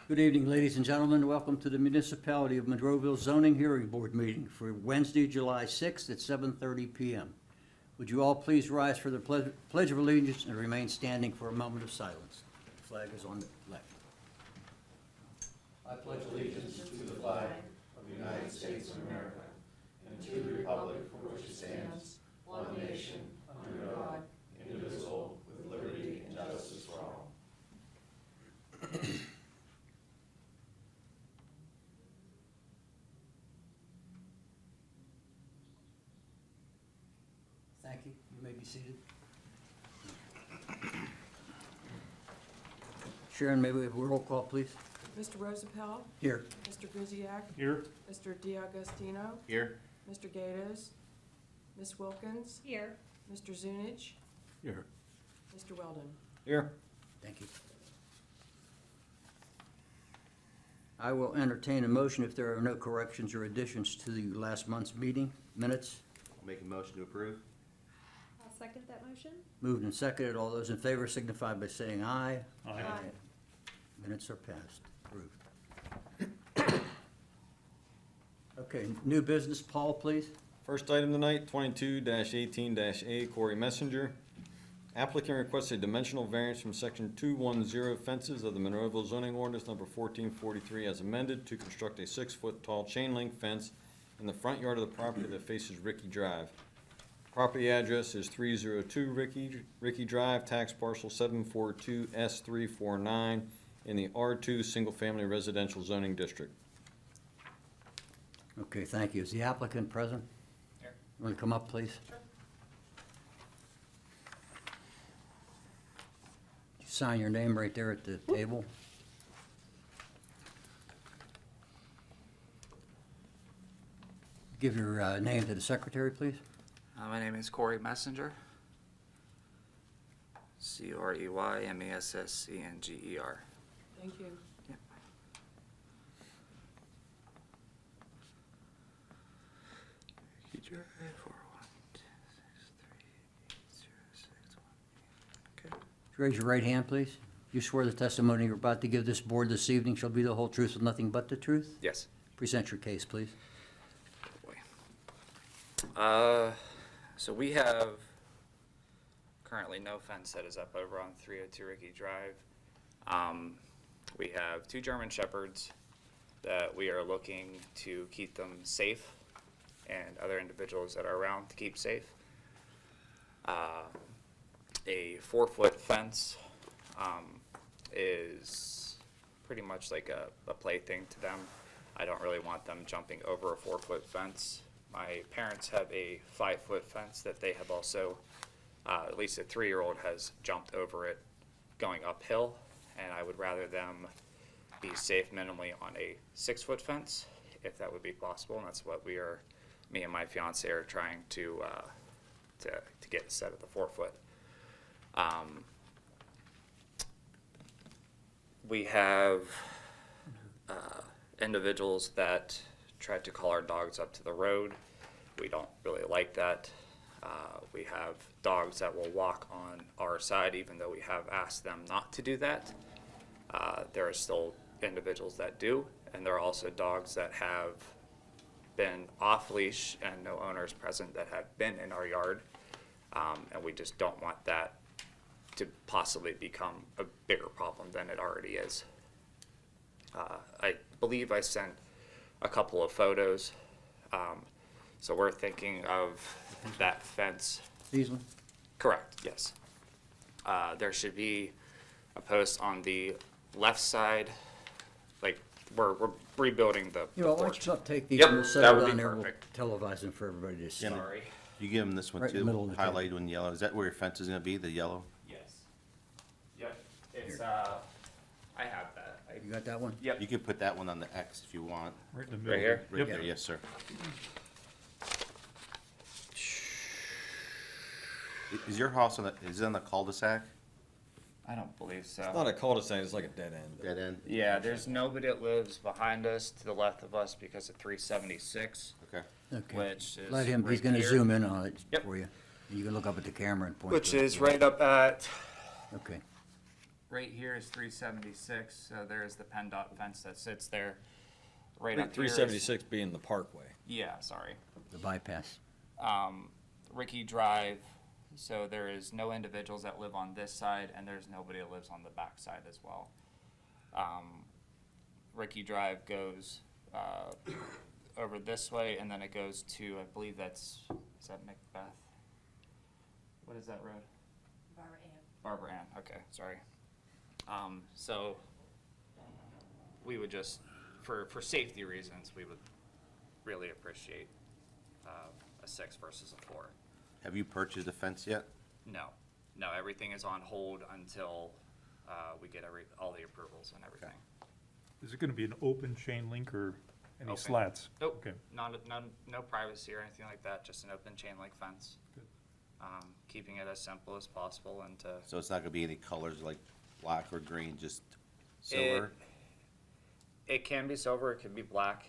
Good evening, ladies and gentlemen. Welcome to the Municipality of Monroeville Zoning Hearing Board meeting for Wednesday, July 6th at 7:30 p.m. Would you all please rise for the Pledge of Allegiance and remain standing for a moment of silence? The flag is on the left. I pledge allegiance to the flag of the United States of America and to the republic for which it stands, one nation, under God, indivisible, with liberty and justice for all. Thank you. You may be seated. Sharon, may we have a roll call, please? Mr. Rosapel, Here. Mr. Griziak, Here. Mr. D'Agostino, Here. Mr. Gatos, Ms. Wilkins, Here. Mr. Zunich, Here. Mr. Weldon. Here. Thank you. I will entertain a motion if there are no corrections or additions to the last month's meeting minutes. I'll make a motion to approve. I'll second that motion. Moved and seconded. All those in favor signify by saying aye. Aye. Minutes are passed. Approved. Okay, new business. Paul, please. First item tonight, 22-18-A, Corey Messenger. Applicant requests a dimensional variance from section 210 fences of the Monroeville zoning ordinance number 1443 as amended to construct a 6-foot tall chain link fence in the front yard of the property that faces Ricky Drive. Property address is 302 Ricky Drive, tax parcel 742S349 in the R2 Single Family Residential Zoning District. Okay, thank you. Is the applicant present? Here. You want to come up, please? Sure. You sign your name right there at the table. Give your name to the secretary, please. My name is Corey Messenger. Corey Messescnger. Thank you. Yep. Okay. Raise your right hand, please. You swear the testimony you're about to give this board this evening shall be the whole truth and nothing but the truth? Yes. Present your case, please. So we have currently no fence that is up over on 302 Ricky Drive. We have 2 German Shepherds that we are looking to keep them safe and other individuals that are around to keep safe. A 4-foot fence is pretty much like a plaything to them. I don't really want them jumping over a 4-foot fence. My parents have a 5-foot fence that they have also, at least a 3-year-old has jumped over it going uphill, and I would rather them be safe minimally on a 6-foot fence, if that would be possible, and that's what me and my fiance are trying to get set at the 4-foot. We have individuals that tried to call our dogs up to the road. We don't really like that. We have dogs that will walk on our side even though we have asked them not to do that. There are still individuals that do, and there are also dogs that have been off leash and no owners present that have been in our yard, and we just don't want that to possibly become a bigger problem than it already is. I believe I sent a couple of photos, so we're thinking of that fence. These ones? Correct, yes. There should be a post on the left side, like we're rebuilding the You know, why don't porch. you take these Yep, and we'll set that it would be on there. We'll perfect. televise them for everybody to see. Sorry. You give them this one Right in the too, middle of the table. highlighted in yellow. Is that where your fence is gonna be, the yellow? Yes. Yep, it's, I have that. You got that one? Yep. You can put that one on the X if you want. Right in the middle. Right here? Right there, yes, sir. Is your house is it on the cul-de-sac? I don't believe so. It's not a cul-de-sac, it's like a dead end. Dead end? Yeah, there's nobody that lives behind us to the left of us because of 376, Okay. Okay. which is Let him, he's right gonna here, zoom in on it Yep. for you. You can look up at the camera and point. which to it. is right up at Okay. right here is 376, so there's the PennDOT fence that sits there. Right up here Three is- seventy-six being the parkway. Yeah, sorry. The bypass. Ricky Drive, so there is no individuals that live on this side, and there's nobody that lives on the back side as well. Ricky Drive goes over this way, and then it goes to, I believe is that Macbeth? What is that road? Barbara Ann, okay, sorry. So we would just, for safety reasons, we would really appreciate a 6 versus a 4. Have you purchased a fence yet? No, everything is on hold until we get all the approvals and everything. Is it gonna be an open chain link or any Open. slats? Nope, Okay. no privacy or anything like that, just an open chain link fence. Good. Keeping it as simple as possible and to. So it's not gonna be any colors like black or green, just silver? It can be silver, it can be black.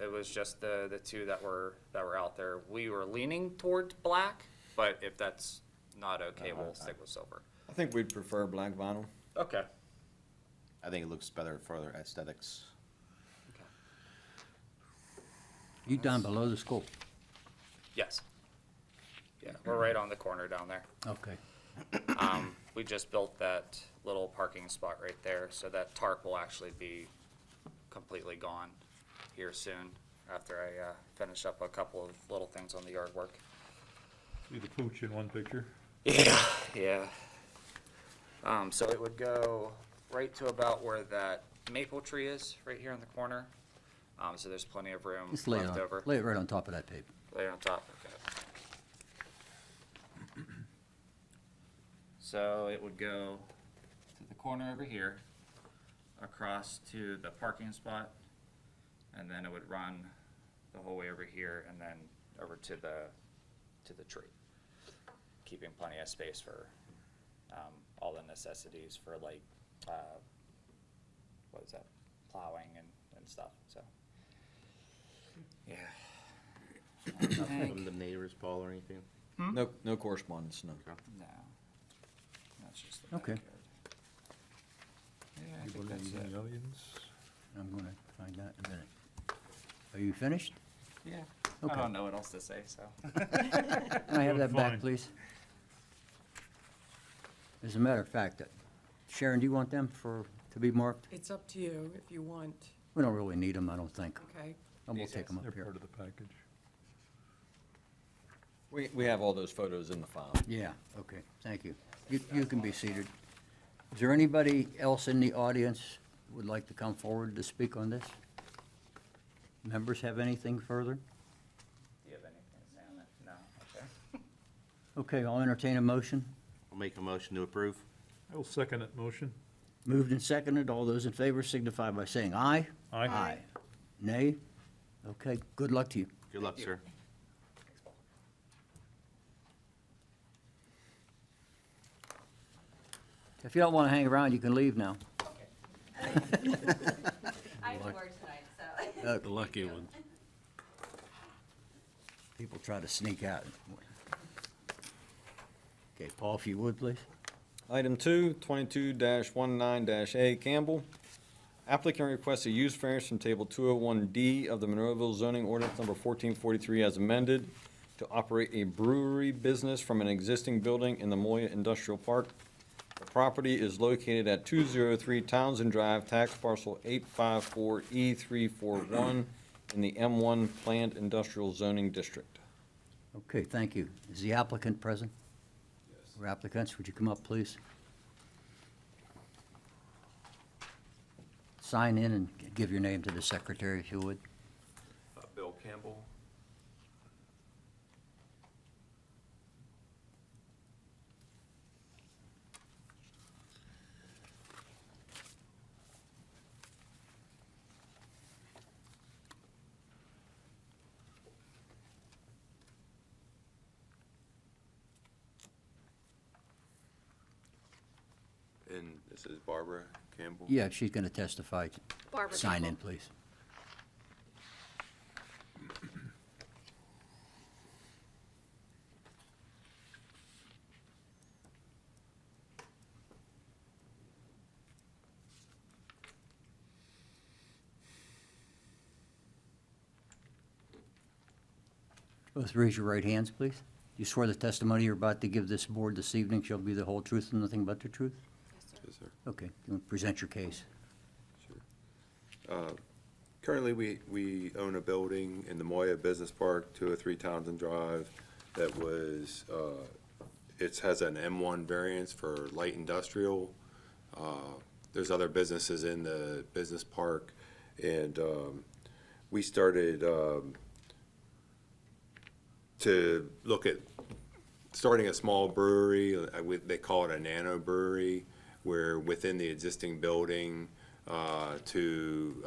It was just the two that were out there. We were leaning towards black, but if that's not okay, we'll stick with silver. I think we'd prefer black vinyl. Okay. I think it looks better for their aesthetics. You down below the school? Yes. Yeah, we're right on the corner down there. Okay. We just built that little parking spot right there, so that tarp will actually be completely gone here soon after I finish up a couple of little things on the yard work. See the pooch in one picture? Yeah. So it would go right to about where that maple tree is, right here in the corner. So there's plenty of room Just lay it left over. lay it right on top of that paper. Lay it on top, okay. So it would go to the corner over here, across to the parking spot, and then it would run the whole way over here and then over to the tree. Keeping plenty of space for, all the necessities for like, what is that, plowing and stuff, so. Yeah. From the neighbors, Paul, or anything? No correspondence, no. No. That's just the Okay. backyard. Yeah, I think that's Anybody in it. the audience? I'm gonna find out in a minute. Are you finished? Yeah. Okay. I don't know what else to say, so. Can I have that back, Fine. please? As a matter of fact, Sharon, do you want them to be marked? It's up to you if you want, We don't really need them, I don't think. okay? And we'll These take them They're up here. part of the package. We have all those photos in the file. Yeah, okay, thank you. You can be seated. Is there anybody else in the audience who would like to come forward to speak on this? Members have anything further? Do you have anything to say on it? No, okay. Okay, I'll entertain a motion. I'll make a motion to approve. I will second that motion. Moved and seconded, all those in favor signify by saying aye. Aye. Nay? Okay, good luck to you. Good luck, sir. If you don't want to hang around, you can leave now. I have to work tonight, so. The lucky one. People try to sneak out. Okay, Paul, if you would, please. Item 2, 22-19-A Campbell. Applicant requests a use variance from Table 201D of the Monroeville zoning ordinance number 1443 as amended to operate a brewery business from an existing building in the Moya Industrial Park. The property is located at 203 Townsend Drive, tax parcel 854E341 in the M1 Planned Industrial Zoning District. Okay, thank you. Is the applicant present? Yes. Or applicants, would you come up, please? Sign in and give your name to the secretary, if you would. Bill Campbell. And this is Barbara Campbell. Yeah, she's going to testify. Barbara Sign in, Campbell. please. Both raise your right hands, please. You swear the testimony you're about to give this board this evening shall be the whole truth and nothing but the truth? Yes, sir. Okay, you present your case. Currently, we own a building in the Moya Business Park, 203 Townsend Drive, that was, it has an M1 variance for light industrial. There's other businesses in the business park, and we started to look at starting a small brewery. They call it a nano brewery, where within the existing building to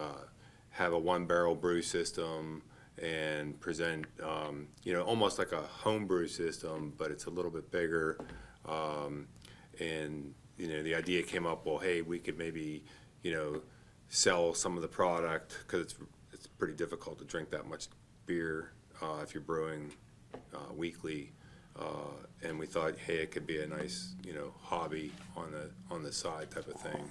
have a one-barrel brew system and present, almost like a home brew system, but it's a little bit bigger. And, the idea came up, well, hey, we could maybe, sell some of the product, because it's pretty difficult to drink that much beer if you're brewing weekly. And we thought, hey, it could be a nice, hobby on the side type of thing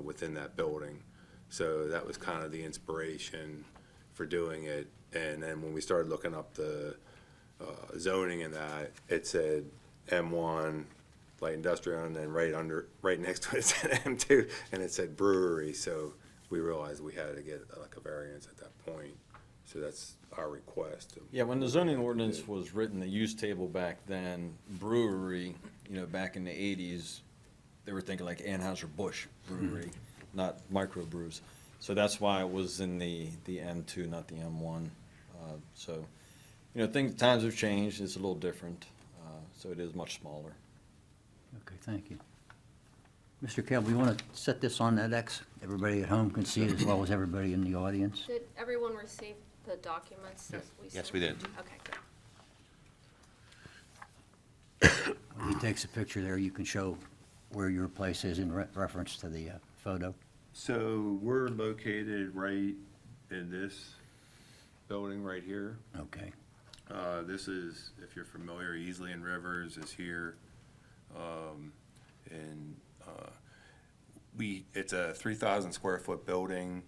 within that building. So that was kind of the inspiration for doing it. And then when we started looking up the zoning in that, it said M1, light industrial, and then right next to it said M2, and it said brewery. So we realized we had to get like a variance at that point. So that's our request. Yeah, when the zoning ordinance was written, the use table back then, brewery, back in the 80s, they were thinking like Anheuser-Busch Brewery, not microbrews. So that's why it was in the M2, not the M1. So, times have changed, it's a little different, so it is much smaller. Okay, thank you. Mr. Campbell, you want to set this on edX? Everybody at home can see it as well as everybody in the audience. Did everyone receive the documents that we sent? Yes, we did. Okay, good. When he takes a picture there, you can show where your place is in reference to the photo. So we're located right in this building right here. Okay. This is, if you're familiar, Easley and Rivers is here. It's a 3,000 square foot building.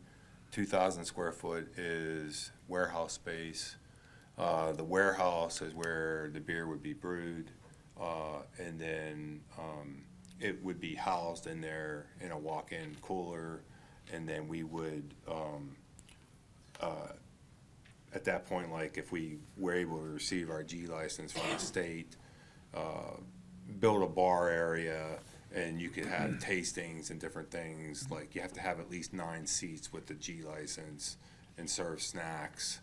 2,000 square foot is warehouse space. The warehouse is where the beer would be brewed. And then it would be housed in there in a walk-in cooler. And then we would, at that point, like if we were able to receive our G license from the state, build a bar area, and you could have tastings and different things. Like you have to have at least 9 seats with the G license and serve snacks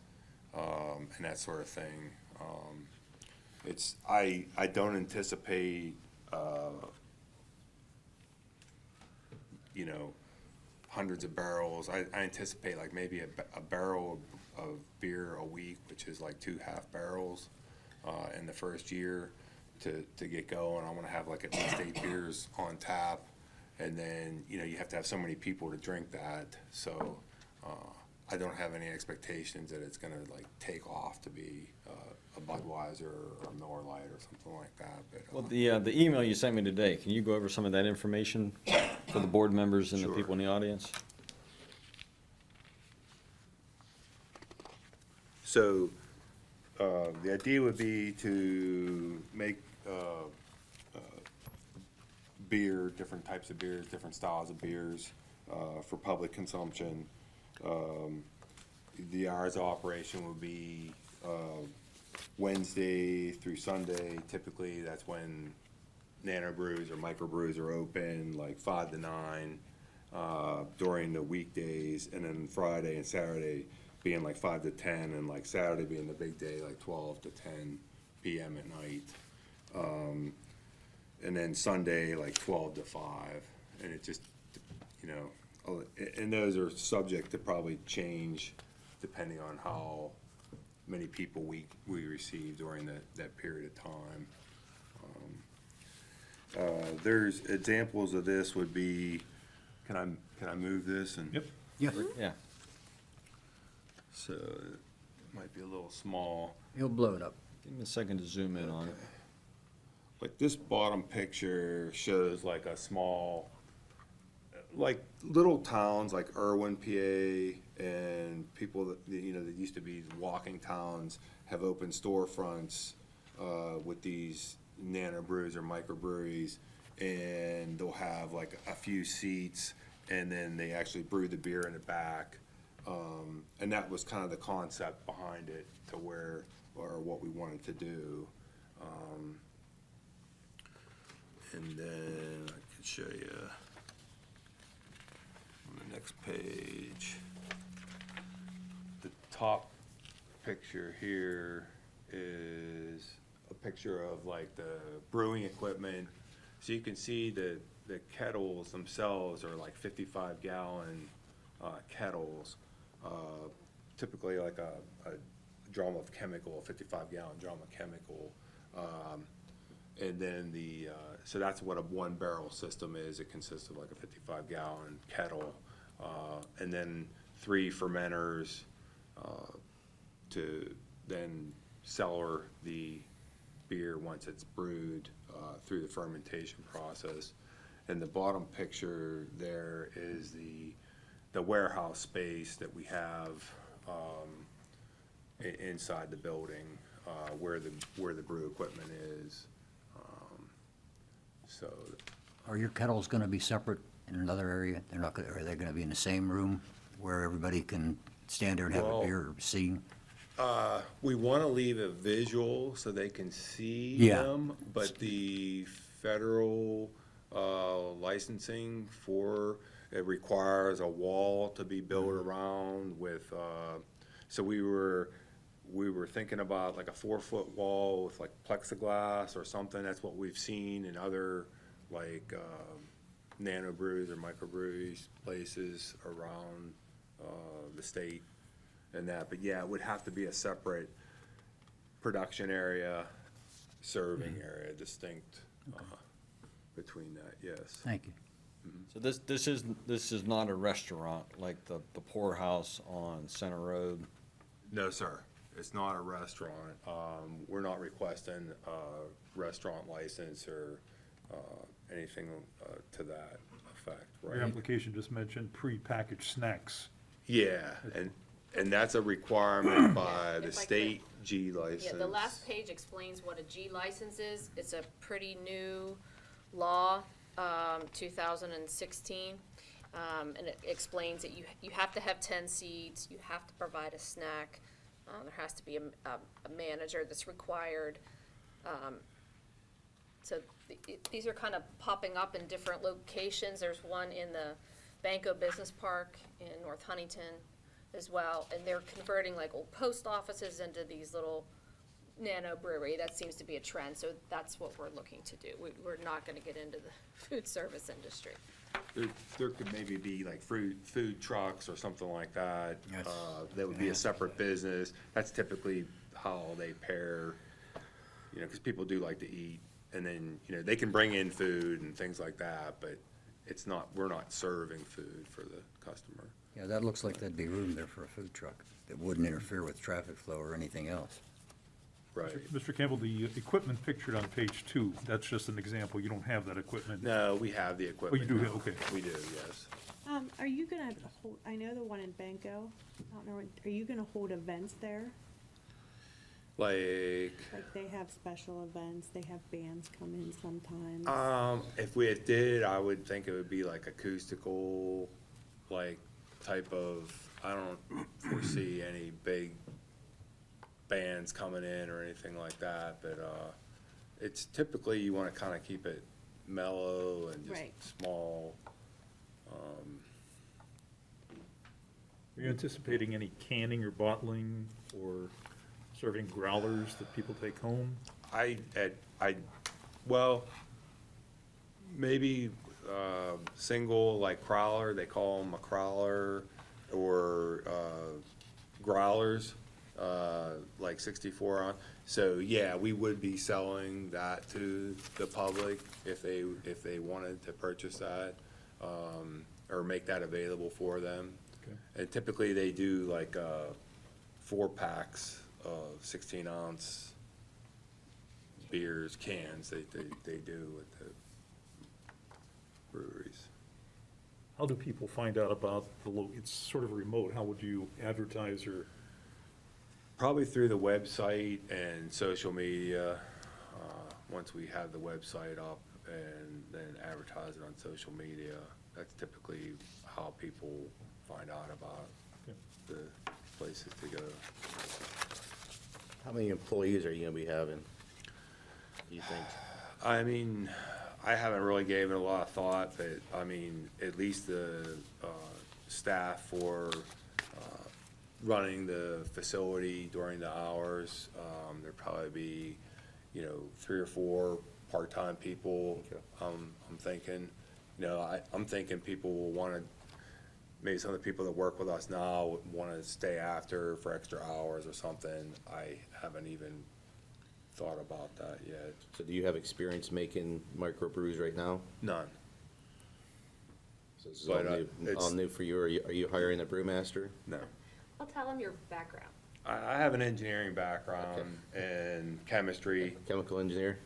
and that sort of thing. I don't anticipate hundreds of barrels. I anticipate like maybe a barrel of beer a week, which is like 2 half barrels in the first year to get going. I want to have like at least 8 beers on tap, and then you have to have so many people to drink that. So I don't have any expectations that it's going to like take off to be a Budweiser or a Miller Lite or something like that. But Well, the email you sent me today, can you go over some of that information for the board members and the Sure. people in the audience? So the idea would be to make beer, different types of beers, different styles of beers for public consumption. The hours of operation would be Wednesday through Sunday. Typically, that's when nano brews or microbrews are open, like 5 to 9 during the weekdays, and then Friday and Saturday being like 5 to 10, and like Saturday being the big day, like 12 to 10 p.m. at night. And then Sunday, like 12 to 5. And it just, and those are subject to probably change depending on how many people we receive during that period of time. There's examples of this would be, can I move this? And Yep. Yes. Yeah. So it might be a little small. He'll blow it up. Give me a second to zoom in on it. Like this bottom picture shows like a small, like little towns like Irwin, PA, and people that, you know, that used to be walking towns have opened storefronts with these nano brews or microbreweries, and they'll have like a few seats, and then they actually brew the beer in the back. And that was kind of the concept behind it, to where, or what we wanted to do. And then I could show you on the next page. The top picture here is a picture of like the brewing equipment. So you can see the kettles themselves are like 55-gallon kettles. Typically like a drum of chemical, a 55-gallon drum of chemical. And then so that's what a one barrel system is. It consists of like a 55-gallon kettle, and then 3 fermenters to then cellar the beer once it's brewed through the fermentation process. And the bottom picture there is the warehouse space that we have inside the building, where the brew equipment is. So, Are your kettles gonna be separate in another area? They're not gonna, are they gonna be in the same room where everybody can stand there and have a Well, beer or see? we want to leave a visual so they can see Yeah. them, but the federal licensing for it requires a wall to be built around with. So we were thinking about like a 4-foot wall with like plexiglass or something. That's what we've seen in other like nano brews or microbreweries places around the state and that. But yeah, it would have to be a separate production area, serving area, distinct between that, yes. Thank you. So this is not a restaurant like the Poorhouse on Center Road? No, sir. It's not a restaurant. We're not requesting a restaurant license or anything to that effect, Your right? application just mentioned pre-packaged snacks. Yeah, and that's a requirement by the If I could. state G license. Yeah, the last page explains what a G license is. It's a pretty new law, 2016. And it explains that you have to have 10 seats, you have to provide a snack, there has to be a manager that's required. So these are kind of popping up in different locations. There's one in the Banco Business Park in North Huntington as well, and they're converting like old post offices into these little nano brewery. That seems to be a trend, so that's what we're looking to do. We're not gonna get into the food service industry. There could maybe be like food trucks or something like that. Yes. That would be a separate business. That's typically how they pair, you know, because people do like to eat. And then, you know, they can bring in food and things like that, but it's not, we're not serving food for the customer. Yeah, that looks like there'd be room there for a food truck that wouldn't interfere with traffic flow or anything else. Right. Mr. Campbell, the equipment pictured on page 2, that's just an example. You don't have that equipment. No, we have the equipment. do now. have- okay. We do, yes. Are you gonna hold, I know the one in Banco, I don't know, are you gonna hold events there? Like, Like they have special events, they have bands come in sometimes. if we did, I would think it would be like acoustical, like type of, I don't foresee any big bands coming in or anything like that, but, it's typically you wanna kinda keep it mellow and just Right. small. Are you anticipating any canning or bottling or serving growlers that people take home? Well, maybe, single, like crowler, they call them a crowler, or, growlers, like 64 on. So, yeah, we would be selling that to the public if they wanted to purchase that, or make that available for them. Okay. And typically, they do like, 4 packs of 16-ounce beers, cans, they do with the breweries. How do people find out about it's sort of remote, how would you advertise or? Probably through the website and social media, once we have the website up, and then advertise it on social media. That's typically how people find out about the places to go. How many employees are you gonna be having, do you think? I mean, I haven't really given it a lot of thought, but I mean, at least the staff for running the facility during the hours, there'd probably be, 3 or 4 part-time people. Okay. I'm thinking, I'm thinking people will wanna, maybe some of the people that work with us now wanna stay after for extra hours or something. I haven't even thought about that yet. So do you have experience making microbrews right now? None. So this is all But, new, all it's- new for you. Are you hiring a brewmaster? No. I'll tell them your background. I have an engineering background and chemistry, Chemical engineer?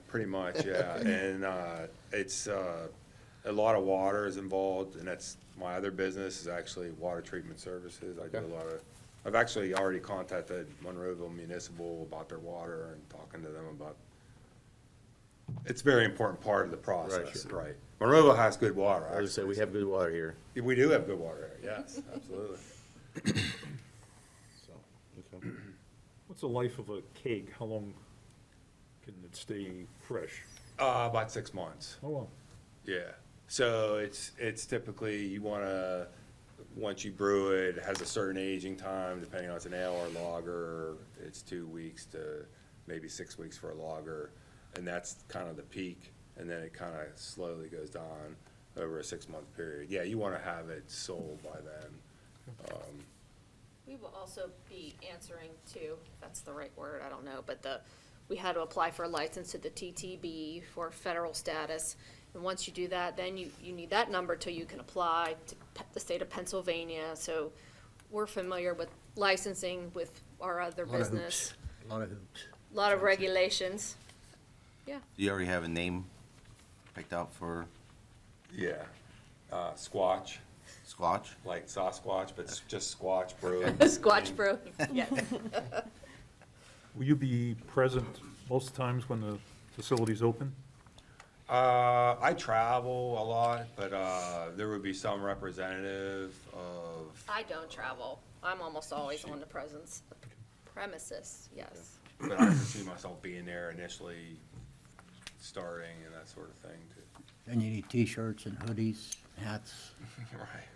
pretty much, yeah. And it's a lot of water is involved, and that's my other business is actually water treatment services. I do Okay. a lot of. I've actually already contacted Monroeville Municipal about their water and talking to them about. It's a very important part of the process, sure. right? Monroeville has good water. I would say we actually. have good water here, We do have good water, yes, absolutely. so, okay. What's the life of a keg? How long can it stay fresh? About 6 months. Oh, well, Yeah, so it's typically, you wanna, once you brew it, it has a certain aging time, depending on if it's an ale or lager, it's 2 weeks to maybe 6 weeks for a lager, and that's kind of the peak, and then it kinda slowly goes down over a 6-month period. Yeah, you wanna have it sold by then. We will also be answering to, if that's the right word, I don't know, but we had to apply for a license to the TTB for federal status. And once you do that, then you need that number till you can apply to the state of Pennsylvania. So we're familiar with licensing with our other Lot of business. hoops, a lot of hoops. A lot of regulations. Yeah. Do you already have a name picked out for Yeah, Squatch, Squatch? like Sasquatch, but it's just Squatch brew. Squatch Brew, yes. will you be present most times when the facility's open? I travel a lot, but there would be some representative of, I don't travel. I'm almost always on the premises, yes. but I can see myself being there initially, starting and that sort of thing too. And you need T-shirts and hoodies, hats. Right.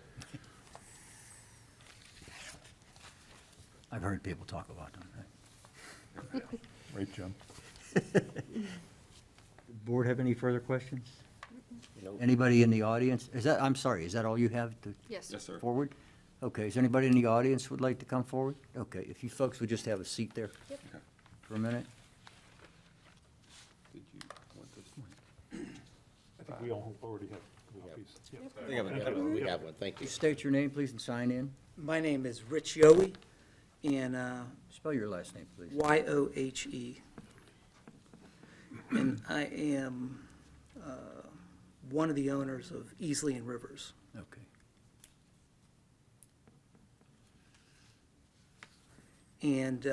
I've heard people talk about them. Right, Jim? Board have any further questions? Nope. Anybody in the audience? I'm sorry, is that all you have to Yes. Yes, sir. forward? Okay, is anybody in the audience would like to come forward? Okay, if you folks would just have a seat there Yep. for a minute. Did you want this one? I think we all already have copies. Yeah. We have one, thank you. Please state your name, please, and sign in. My name is Rich Yohe, and Spell your last name, please. Yohe. And I am one of the owners of Easley and Rivers. Okay. And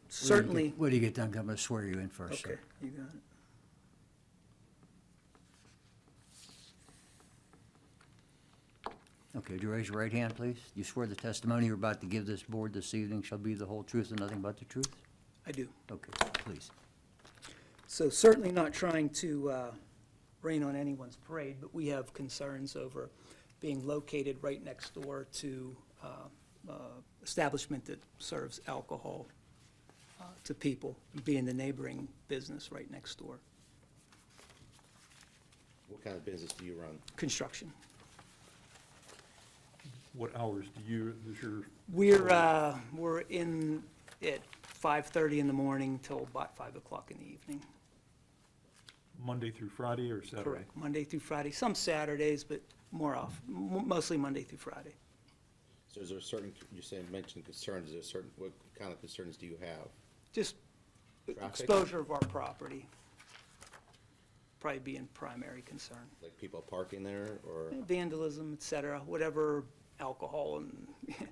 certainly, When do you get done, I'm going to swear you in first, okay, sir. you got it. Okay, would you raise your right hand, please? You swear the testimony you're about to give this board this evening shall be the whole truth and nothing but the truth? I do. Okay, please. So certainly not trying to rain on anyone's parade, but we have concerns over being located right next door to establishment that serves alcohol to people, being the neighboring business right next door. What kind of business do you run? Construction. What hours does your, We're in at 5:30 in the morning till about 5 o'clock in the evening. Monday through Friday or Saturday? Correct. Monday through Friday, some Saturdays, but mostly Monday through Friday. So is there a certain, mentioned concerns, is there certain, what kind of concerns do you have? Just Traffic? exposure of our property. probably be in primary concern. Like people parking there, or, Vandalism, et cetera, whatever alcohol and okay.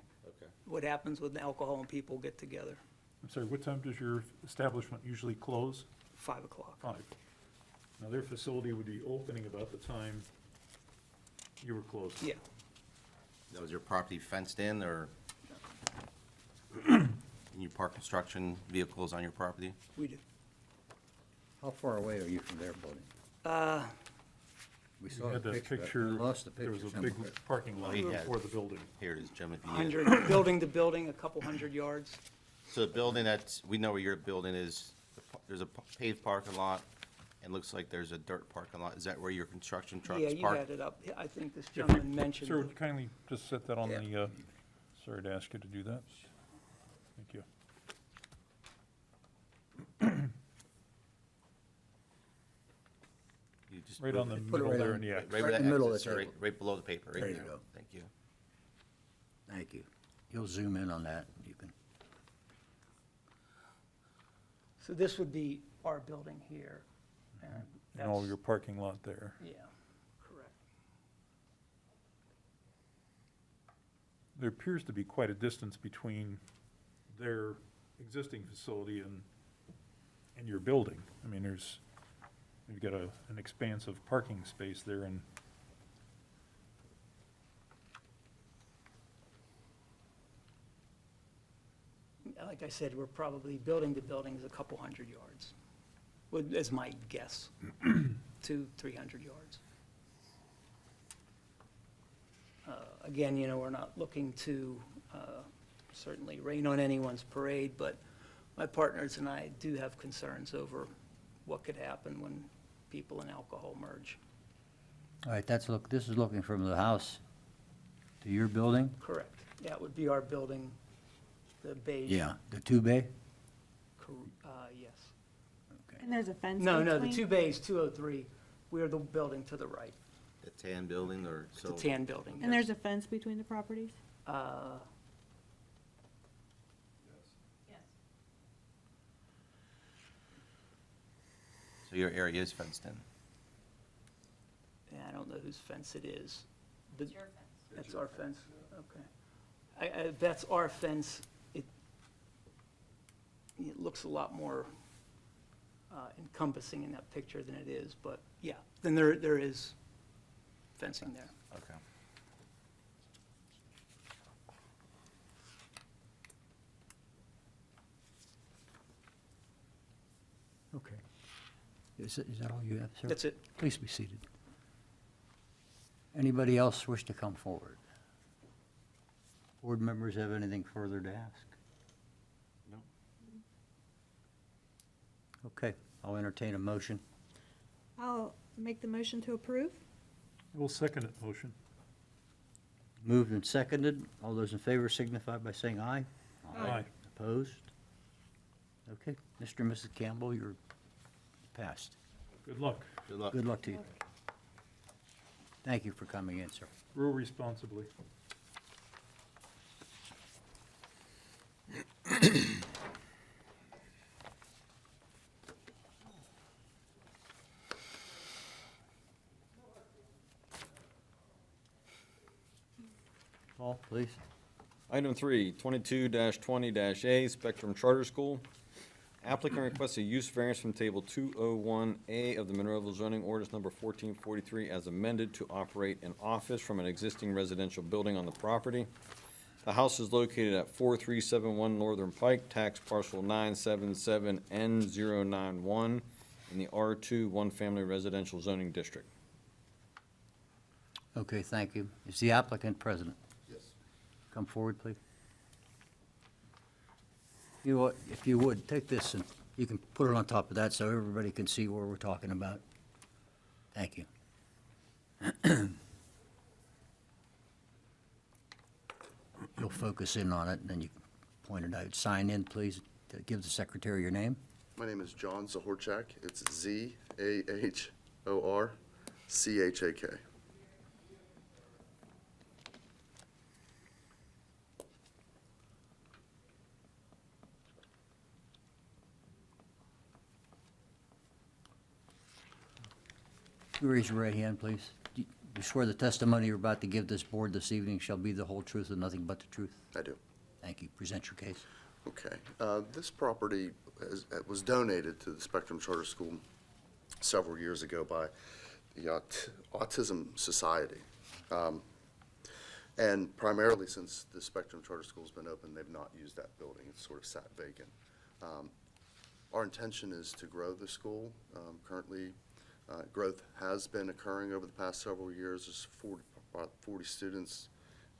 what happens when alcohol and people get together. I'm sorry, what time does your establishment usually close? 5 o'clock. 5. Now, their facility would be opening about the time you were closed. Yeah. Now, is your property fenced in, or can you park construction vehicles on your property? We do. How far away are you from their building? We You saw had the that picture. picture, I lost the there was picture a big somewhere. parking lot Oh, yeah. before the building. Here it is, Jim, if you need it. 100, building to building, a couple hundred yards. So the building that's, we know where your building is, there's a paved parking lot, and looks like there's a dirt parking lot. Is that where your construction trucks Yeah, you park? had it up. Yeah, I think this If you- gentleman mentioned. Sir, would you kindly just set that on Yeah. the, sorry to ask you to do that. Thank you. You just Right move on the it. Put it middle right there on- in the X. Right where right that in the middle of exits the are, right, table. right below the paper, right There there. you go. Thank you. Thank you. You'll zoom in on that. You can. So this would be our building here. And all that's- your parking lot there. Yeah, correct. There appears to be quite a distance between their existing facility and your building. I mean, you've got an expanse of parking space there, and Like I said, we're probably, building to building is a couple hundred yards, is my guess, 200-300 yards. Again, we're not looking to certainly rain on anyone's parade, but my partners and I do have concerns over what could happen when people and alcohol merge. All right, this is looking from the house to your building? Correct. Yeah, it would be our building, the beige. Yeah, the two bay? Yes. And there's a fence No, the between? two bays, 203, we're the building to the right, The tan building, or the so? tan building. And yes. there's a fence between the properties? Yes. So your area is fenced in? Yeah, I don't know whose fence it is. but It's your fence. That's our fence, okay. That's our fence. It looks a lot more encompassing in that picture than it is, but yeah, then there is fencing there. Okay. Okay. Is that all you have, sir? That's it. Please be seated. Anybody else wish to come forward? Board members have anything further to ask? No. Okay, I'll entertain a motion. I'll make the motion to approve. we'll second it motion. Moved and seconded. All those in favor signify by saying aye. Aye. Opposed? Okay, Mr. and Mrs. Campbell, you're passed. Good luck. Good luck. Good luck to you. Thank you for coming in, sir. Row responsibly. Paul, please. Item 3, 22-20-A, Spectrum Charter School. Applicant requests a use variance from Table 201A of the Monroeville zoning ordinance number 1443 as amended to operate an office from an existing residential building on the property. The house is located at 4371 Northern Pike, tax parcel 977N091 in the R2 one-family residential zoning district. Okay, thank you. Is the applicant present? Yes. Come forward, please. You know what, if you would, take this and you can put it on top of that so everybody can see what we're talking about. Thank you. You'll focus in on it and then you can point it out. Sign in, please. Give the secretary your name. My name is John Zahorchak. It's Z-A-H-O-R-C-H-A-K. You raise your right hand, please. Do you swear the testimony you're about to give this board this evening shall be the whole truth and nothing but the truth? I do. Thank you. Present your case. Okay. This property was donated to the Spectrum Charter School several years ago by the Autism Society. And primarily since the Spectrum Charter School's been open, they've not used that building. It's sort of sat vacant. Our intention is to grow the school. Currently, growth has been occurring over the past several years. There's about 40 students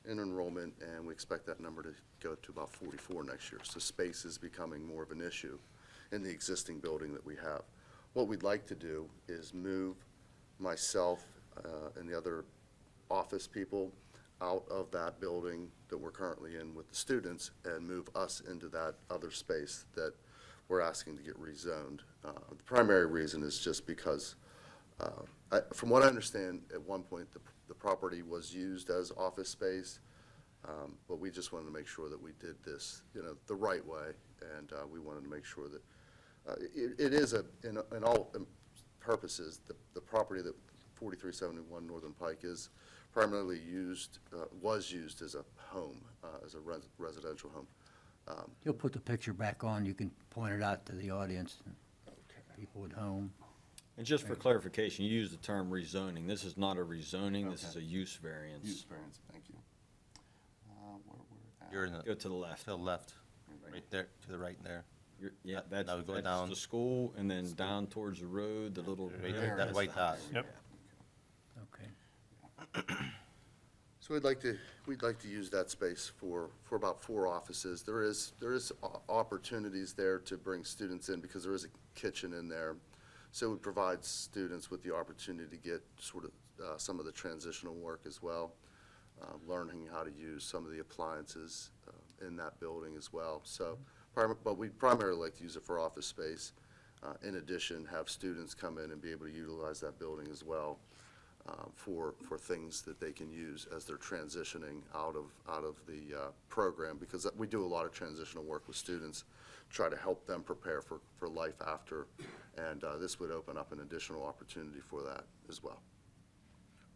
in enrollment, and we expect that number to go up to about 44 next year. So space is becoming more of an issue in the existing building that we have. What we'd like to do is move myself and the other office people out of that building that we're currently in with the students and move us into that other space that we're asking to get rezoned. The primary reason is just because, from what I understand, at one point, the property was used as office space, but we just wanted to make sure that we did this, the right way, and we wanted to make sure that it is, in all purposes, the property that 4371 Northern Pike is primarily used, was used as a home, as a residential home. You'll put the picture back on. You can point it out to the audience, people at home. And just for clarification, you use the term rezoning. This is not a rezoning, this is a use variance. Use variance, thank you. Where we're at. You're in the, Go to the left. to the left, right there, to the right there. Yeah, that's, Now go that's down. the school, and then down towards the road, the little. Right there, that white dot. Yep. Okay. So we'd like to use that space for about 4 offices. There is opportunities there to bring students in because there is a kitchen in there. So it would provide students with the opportunity to get sort of some of the transitional work as well, learning how to use some of the appliances in that building as well. So, but we'd primarily like to use it for office space. In addition, have students come in and be able to utilize that building as well. For things that they can use as they're transitioning out of the program, because we do a lot of transitional work with students, try to help them prepare for life after, and this would open up an additional opportunity for that as well.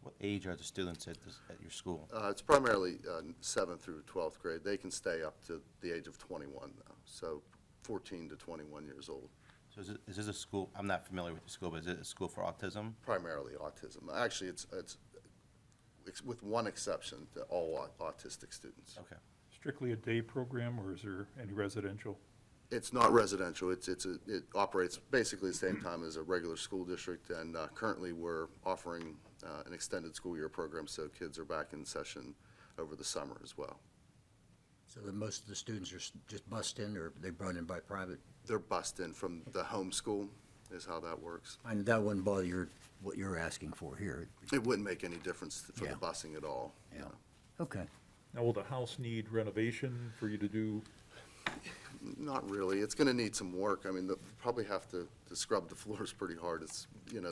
What age are the students at your school? It's primarily 7th through 12th grade. They can stay up to the age of 21 though, so 14 to 21 years old. So is this a school, I'm not familiar with the school, but is it a school for autism? Primarily autism. Actually, it's with one exception, to all autistic students. Okay. Strictly a day program, or is there any residential? It's not residential. It operates basically the same time as a regular school district, and currently we're offering an extended school year program, so kids are back in session over the summer as well. So that most of the students are just bussed in, or they brought in by private? They're bussed in from the home school, is how that works. And that wouldn't bother what you're asking for here? It wouldn't make any difference for Yeah. the busing at all. Yeah. Okay. Now, will the house need renovation for you to do? Not really. It's going to need some work. I mean, probably have to scrub the floors pretty hard. It's,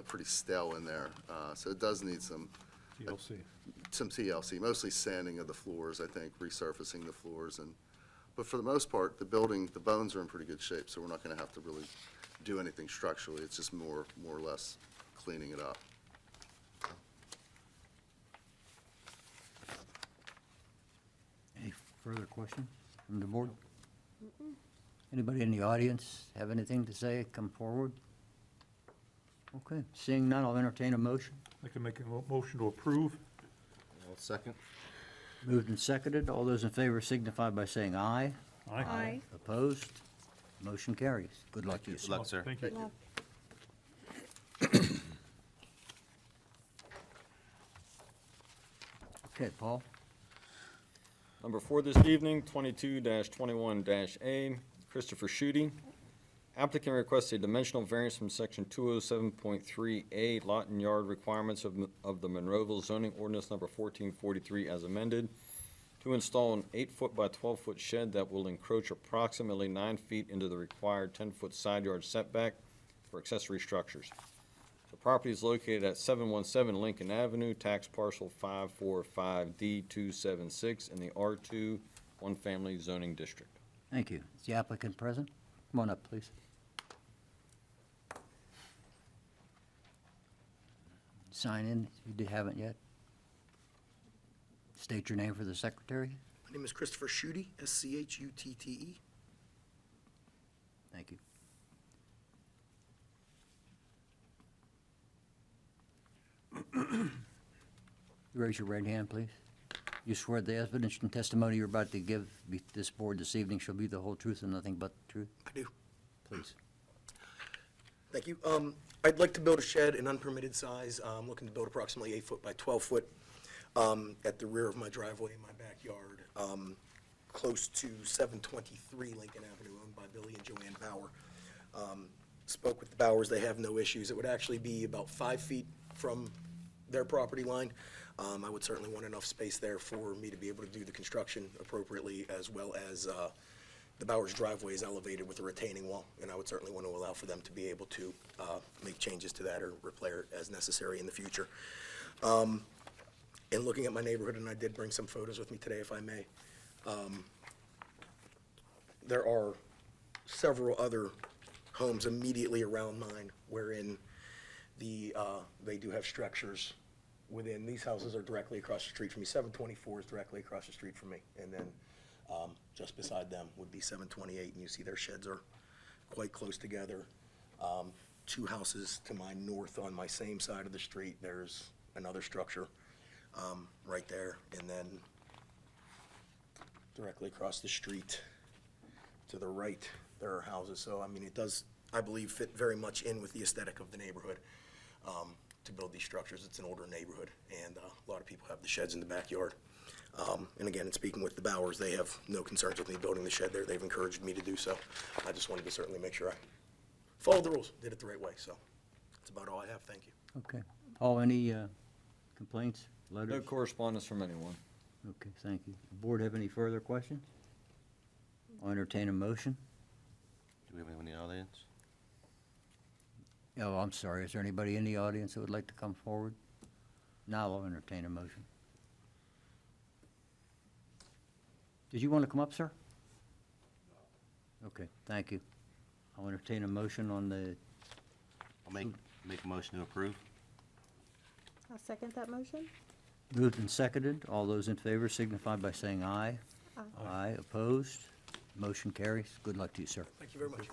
pretty stale in there. So it does need some TLC. TLC, mostly sanding of the floors, I think, resurfacing the floors. But for the most part, the bones are in pretty good shape, so we're not going to have to really do anything structurally. It's just more or less cleaning it up. Any further questions from the board? Anybody in the audience have anything to say? Come forward. Okay, seeing none, I'll entertain a motion. I'd like to make a motion to approve. I'll second. Moved and seconded. All those in favor signify by saying aye. Aye. Opposed? Motion carries. Good luck to you, Good sir. luck, sir. Thank you. Love. Okay, Paul? Number 4 this evening, 22-21-A, Christopher Shooty. Applicant requests a dimensional variance from section 207.3A lot and yard requirements of the Monroeville zoning ordinance number 1443 as amended to install an 8-foot by 12-foot shed that will encroach approximately 9 feet into the required 10-foot side yard setback for accessory structures. The property is located at 717 Lincoln Avenue, tax parcel 545D276 in the R2 one-family zoning district. Thank you. Is the applicant present? Come on up, please. Sign in if you haven't yet. State your name for the secretary. My name is Christopher Schutte, Schutte. Thank you. Raise your right hand, please. You swear the evidence and testimony you're about to give this board this evening shall be the whole truth and nothing but the truth? I do. Please. Thank you. I'd like to build a shed in unpermitted size. I'm looking to build approximately 8 foot by 12 foot at the rear of my driveway in my backyard, close to 723 Lincoln Avenue, owned by Billy and Joanne Bauer. Spoke with the Bowers. They have no issues. It would actually be about 5 feet from their property line. I would certainly want enough space there for me to be able to do the construction appropriately, as well as the Bowers driveway is elevated with a retaining wall, and I would certainly want to allow for them to be able to make changes to that or repair it as necessary in the future. In looking at my neighborhood, and I did bring some photos with me today, if I may, there are several other homes immediately around mine wherein they do have structures within. These houses are directly across the street from me. 724 is directly across the street from me, and then just beside them would be 728, and you see their sheds are quite close together. 2 houses to my north on my same side of the street, there's another structure right there, and then directly across the street to the right, there are houses. So, I mean, it does, I believe, fit very much in with the aesthetic of the neighborhood to build these structures. It's an older neighborhood, and a lot of people have the sheds in the backyard. And again, in speaking with the Bowers, they have no concerns with me building the shed there. They've encouraged me to do so. I just wanted to certainly make sure I followed the rules, did it the right way. So that's about all I have. Thank you. Okay. Paul, any complaints, letters? No correspondence from anyone. Okay, thank you. Board have any further questions? I'll entertain a motion. Do we have anyone in the audience? Oh, I'm sorry. Is there anybody in the audience that would like to come forward? Now I'll entertain a motion. Did you want to come up, sir? Okay, thank you. I'll entertain a motion on the, I'll make a motion to approve. I'll second that motion. moved and seconded. All those in favor signify by saying aye. Aye. Aye, opposed. Motion carries. Good luck to you, sir. Thank you very much.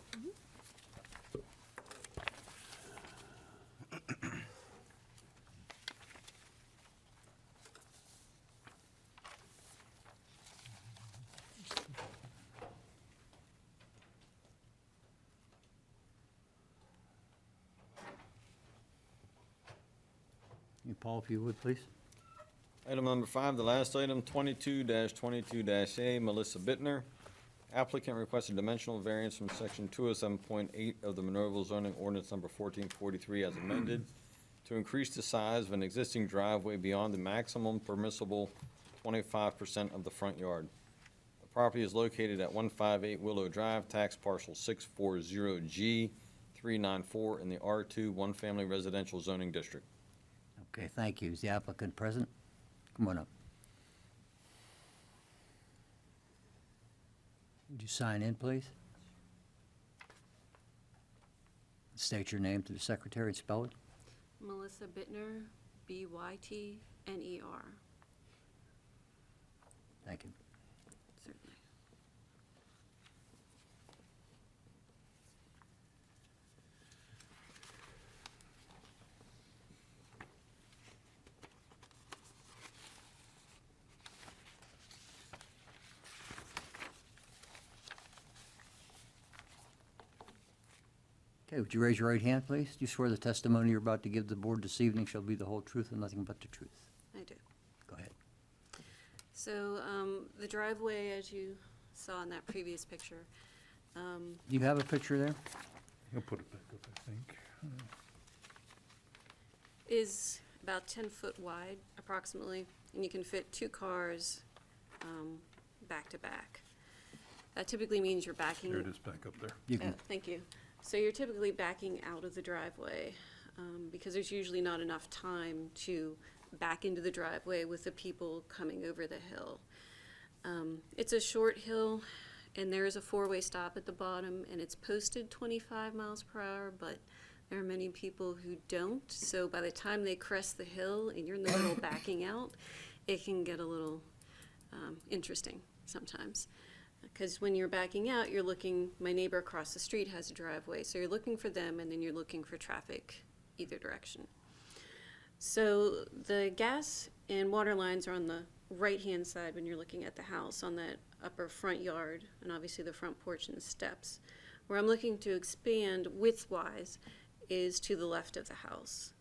You, Paul, if you would, please. Item number 5, the last item, 22-22-A, Melissa Bittner. Applicant requested dimensional variance from section 207.8 of the Monroeville zoning ordinance number 1443 as amended to increase the size of an existing driveway beyond the maximum permissible 25% of the front yard. The property is located at 158 Willow Drive, tax parcel 640G394 in the R2 one-family residential zoning district. Okay, thank you. Is the applicant present? Come on up. Would you sign in, please? State your name to the secretary and spell it. Melissa Bittner, Bytner. Thank you. Certainly. Okay, would you raise your right hand, please? Do you swear the testimony you're about to give the board this evening shall be the whole truth and nothing but the truth? I do. Go ahead. So the driveway, as you saw in that previous picture, Do you have a picture there? He'll put it back up, I think. is about 10 foot wide approximately, and you can fit 2 cars back to back. That typically means you're backing. There it is back up there. You can, Thank you. So you're typically backing out of the driveway because there's usually not enough time to back into the driveway with the people coming over the hill. It's a short hill, and there is a 4-way stop at the bottom, and it's posted 25 miles per hour, but There are many people who don't, so by the time they crest the hill and you're in the middle backing out, it can get a little interesting sometimes. Because when you're backing out, you're looking, my neighbor across the street has a driveway, so you're looking for them and then you're looking for traffic either direction. So the gas and water lines are on the right-hand side when you're looking at the house, on that upper front yard, and obviously the front porch and the steps. Where I'm looking to expand width-wise is to the left of the house.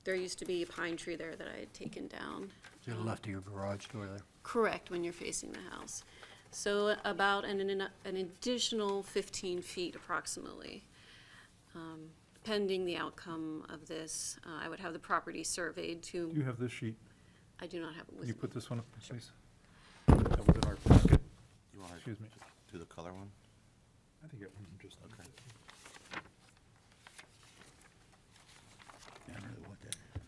There used to be a pine tree there that I had taken down. To the left of your garage door there. Correct, when you're facing the house. So about an additional 15 feet approximately. Pending the outcome of this, I would have the property surveyed to. Do you have this sheet? I do not have it Can with you me. put this one up, please? That was in our packet. You want Excuse me. to do the color one? I think it was just. Okay. I don't know what that is.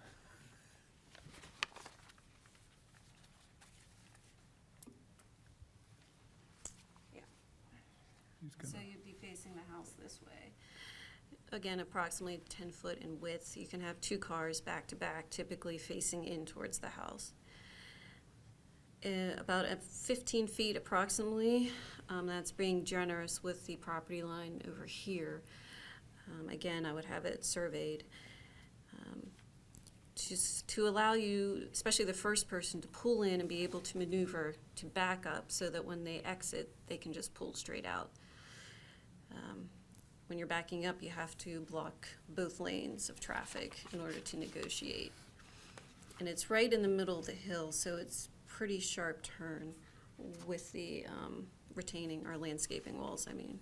He's So gonna- you'd be facing the house this way. Again, approximately 10 foot in width. You can have two cars back to back, typically facing in towards the house. About at 15 feet approximately, that's being generous with the property line over here. Again, I would have it surveyed. To allow you, especially the first person, to pull in and be able to maneuver to back up so that when they exit, they can just pull straight out. When you're backing up, you have to block both lanes of traffic in order to negotiate. And it's right in the middle of the hill, so it's pretty sharp turn with the retaining or landscaping walls, I mean.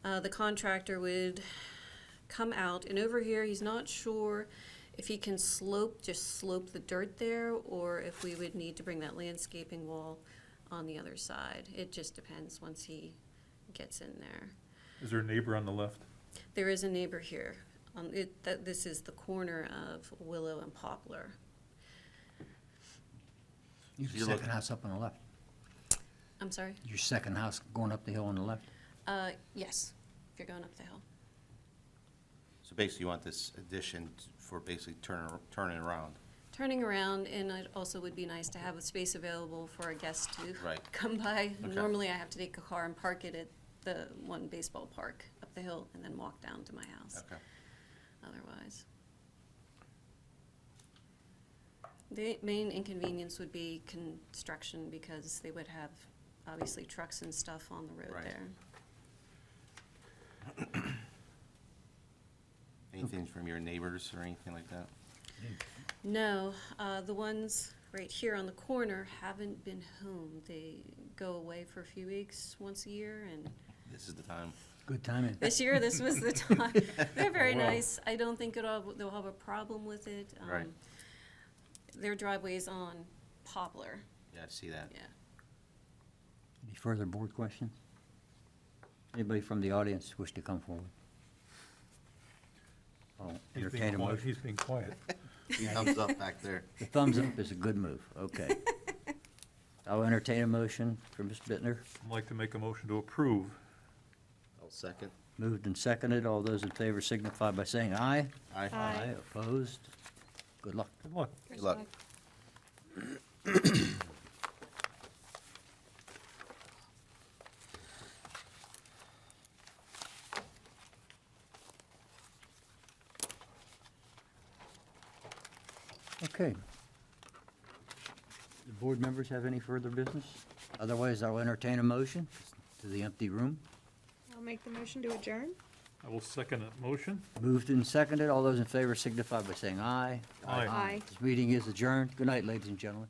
The contractor would come out, and over here, he's not sure if he can just slope the dirt there, or if we would need to bring that landscaping wall on the other side. It just depends once he gets in there. Is there a neighbor on the left? There is a neighbor here. This is the corner of Willow and Poplar. Your You're second looking- house up on the left. I'm sorry? Your second house going up the hill on the left? Yes, if you're going up the hill. So basically, you want this addition for basically turning around. Turning around, and it also would be nice to have a space available for a guest to Right. come by. Okay. Normally, I have to take a car and park it at the one baseball park up the hill and then walk down to my house. Okay. Otherwise. The main inconvenience would be construction, because they would have, obviously, trucks and stuff on the road Right. there. Anything from your neighbors or anything like that? No, the ones right here on the corner haven't been home. They go away for a few weeks once a year, and This is the time. Good timing. this year, this was the time. They're very Well. nice. I don't think they'll have a problem with it. Right. Their driveway's on Poplar, Yeah, I see that. yeah. Any further board questions? Anybody from the audience wish to come forward? I'll He's entertain being a quiet. motion. He's being quiet. Thumbs up back there. The thumbs up is a good move, okay. I'll entertain a motion for Ms. Bittner. I'd like to make a motion to approve. I'll second. Moved and seconded. All those in favor signify by saying aye. Aye. Aye. Opposed? Good luck. Good luck. Good luck. Okay. The board members have any further business? Otherwise, I'll entertain a motion to the empty room. I'll make the motion to adjourn. I will second that motion. Moved and seconded. All those in favor signify by saying aye. Aye. Aye. This meeting is adjourned. Good night, ladies and gentlemen.